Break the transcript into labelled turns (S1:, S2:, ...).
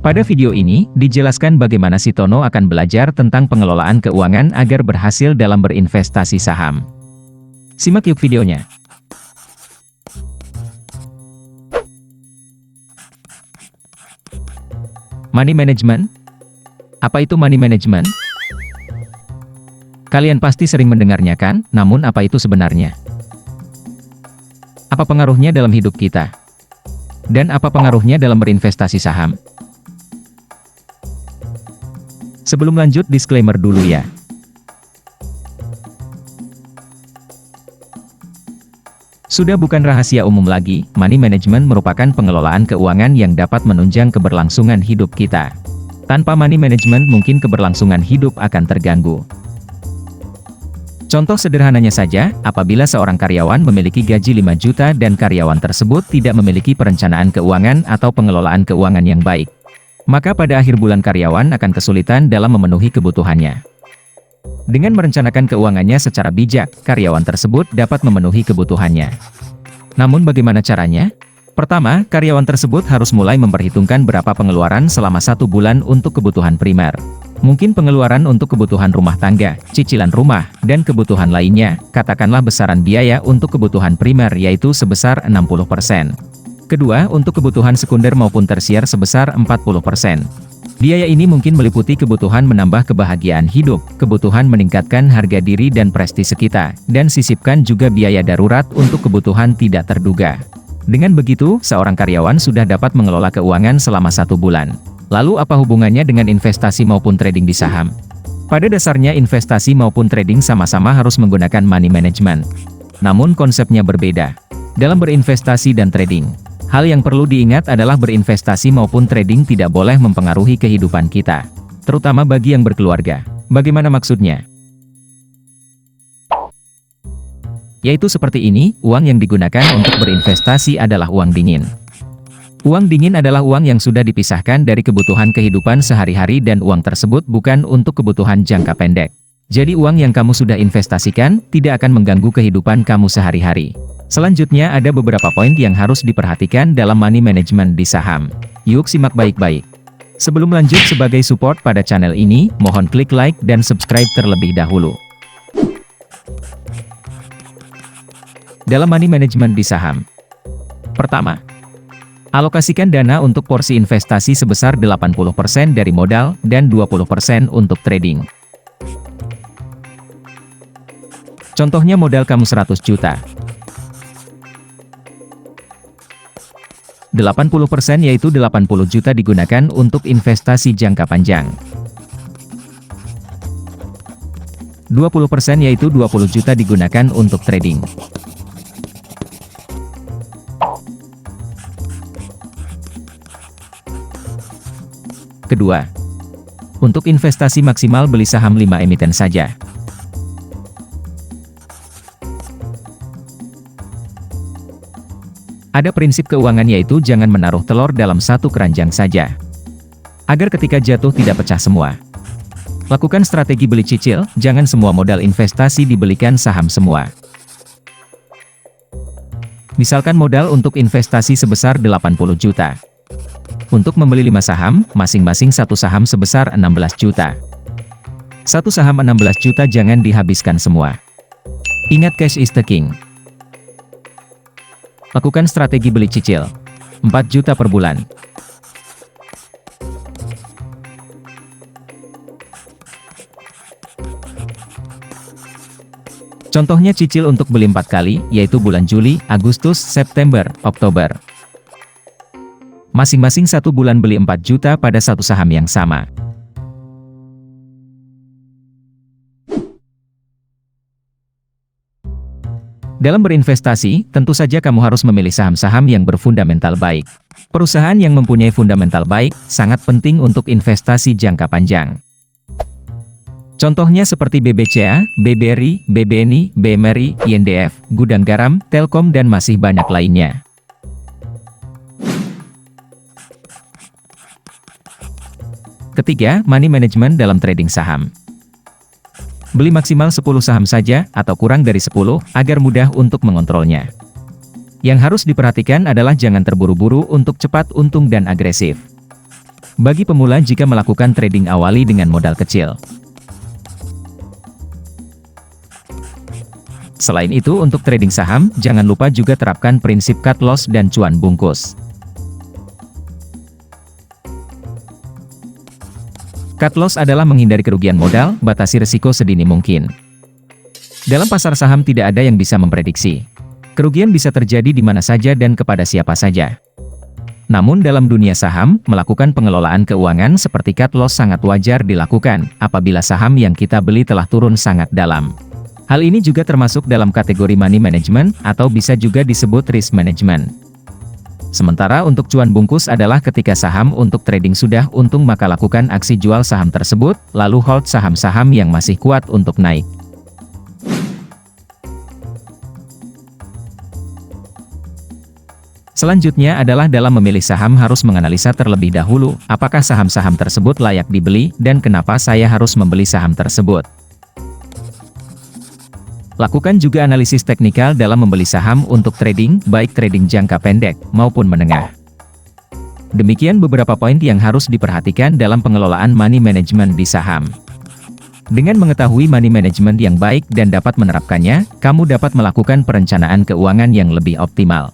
S1: Pada video ini, dijelaskan bagaimana si Tono akan belajar tentang pengelolaan keuangan agar berhasil dalam berinvestasi saham. Simak yuk videonya. Money management? Apa itu money management? Kalian pasti sering mendengarnya kan, namun apa itu sebenarnya? Apa pengaruhnya dalam hidup kita? Dan apa pengaruhnya dalam berinvestasi saham? Sebelum lanjut, disclaimer dulu ya. Sudah bukan rahasia umum lagi, money management merupakan pengelolaan keuangan yang dapat menunjang keberlangsungan hidup kita. Tanpa money management mungkin keberlangsungan hidup akan terganggu. Contoh sederhananya saja, apabila seorang karyawan memiliki gaji 5 juta dan karyawan tersebut tidak memiliki perencanaan keuangan atau pengelolaan keuangan yang baik, maka pada akhir bulan karyawan akan kesulitan dalam memenuhi kebutuhannya. Dengan merencanakan keuangannya secara bijak, karyawan tersebut dapat memenuhi kebutuhannya. Namun bagaimana caranya? Pertama, karyawan tersebut harus mulai memperhitungkan berapa pengeluaran selama 1 bulan untuk kebutuhan primer. Mungkin pengeluaran untuk kebutuhan rumah tangga, cicilan rumah, dan kebutuhan lainnya, katakanlah besaran biaya untuk kebutuhan primer yaitu sebesar 60%. Kedua, untuk kebutuhan sekunder maupun tersier sebesar 40%. Biaya ini mungkin meliputi kebutuhan menambah kebahagiaan hidup, kebutuhan meningkatkan harga diri dan prestise kita, dan sisipkan juga biaya darurat untuk kebutuhan tidak terduga. Dengan begitu, seorang karyawan sudah dapat mengelola keuangan selama 1 bulan. Lalu apa hubungannya dengan investasi maupun trading di saham? Pada dasarnya investasi maupun trading sama-sama harus menggunakan money management. Namun konsepnya berbeda. Dalam berinvestasi dan trading, hal yang perlu diingat adalah berinvestasi maupun trading tidak boleh mempengaruhi kehidupan kita, terutama bagi yang berkeluarga. Bagaimana maksudnya? Yaitu seperti ini, uang yang digunakan untuk berinvestasi adalah uang dingin. Uang dingin adalah uang yang sudah dipisahkan dari kebutuhan kehidupan sehari-hari dan uang tersebut bukan untuk kebutuhan jangka pendek. Jadi uang yang kamu sudah investasikan tidak akan mengganggu kehidupan kamu sehari-hari. Selanjutnya ada beberapa poin yang harus diperhatikan dalam money management di saham. Yuk simak baik-baik. Sebelum lanjut, sebagai support pada channel ini, mohon klik like dan subscribe terlebih dahulu. Dalam money management di saham. Pertama, alokasikan dana untuk porsi investasi sebesar 80% dari modal dan 20% untuk trading. Contohnya modal kamu 100 juta. 80% yaitu 80 juta digunakan untuk investasi jangka panjang. 20% yaitu 20 juta digunakan untuk trading. Kedua, untuk investasi maksimal beli saham 5 emiten saja. Ada prinsip keuangan yaitu jangan menaruh telur dalam satu keranjang saja, agar ketika jatuh tidak pecah semua. Lakukan strategi beli cicil, jangan semua modal investasi dibelikan saham semua. Misalkan modal untuk investasi sebesar 80 juta. Untuk membeli 5 saham, masing-masing satu saham sebesar 16 juta. Satu saham 16 juta jangan dihabiskan semua. Ingat, cash is the king. Lakukan strategi beli cicil. 4 juta per bulan. Contohnya cicil untuk beli 4 kali, yaitu bulan Juli, Agustus, September, Oktober. Masing-masing 1 bulan beli 4 juta pada satu saham yang sama. Dalam berinvestasi, tentu saja kamu harus memilih saham-saham yang berfundamental baik. Perusahaan yang mempunyai fundamental baik, sangat penting untuk investasi jangka panjang. Contohnya seperti BBCA, BBRI, BBNI, BMRI, INDF, Gudang Garam, Telkom dan masih banyak lainnya. Ketiga, money management dalam trading saham. Beli maksimal 10 saham saja, atau kurang dari 10, agar mudah untuk mengontrolnya. Yang harus diperhatikan adalah jangan terburu-buru untuk cepat untung dan agresif. Bagi pemula jika melakukan trading awali dengan modal kecil. Selain itu untuk trading saham, jangan lupa juga terapkan prinsip cut loss dan cuan bungkus. Cut loss adalah menghindari kerugian modal, batasi risiko sedini mungkin. Dalam pasar saham tidak ada yang bisa memprediksi. Kerugian bisa terjadi di mana saja dan kepada siapa saja. Namun dalam dunia saham, melakukan pengelolaan keuangan seperti cut loss sangat wajar dilakukan, apabila saham yang kita beli telah turun sangat dalam. Hal ini juga termasuk dalam kategori money management, atau bisa juga disebut risk management. Sementara untuk cuan bungkus adalah ketika saham untuk trading sudah untung maka lakukan aksi jual saham tersebut, lalu hold saham-saham yang masih kuat untuk naik. Selanjutnya adalah dalam memilih saham harus menganalisa terlebih dahulu, apakah saham-saham tersebut layak dibeli, dan kenapa saya harus membeli saham tersebut. Lakukan juga analisis teknikal dalam membeli saham untuk trading, baik trading jangka pendek maupun menengah. Demikian beberapa poin yang harus diperhatikan dalam pengelolaan money management di saham. Dengan mengetahui money management yang baik dan dapat menerapkannya, kamu dapat melakukan perencanaan keuangan yang lebih optimal.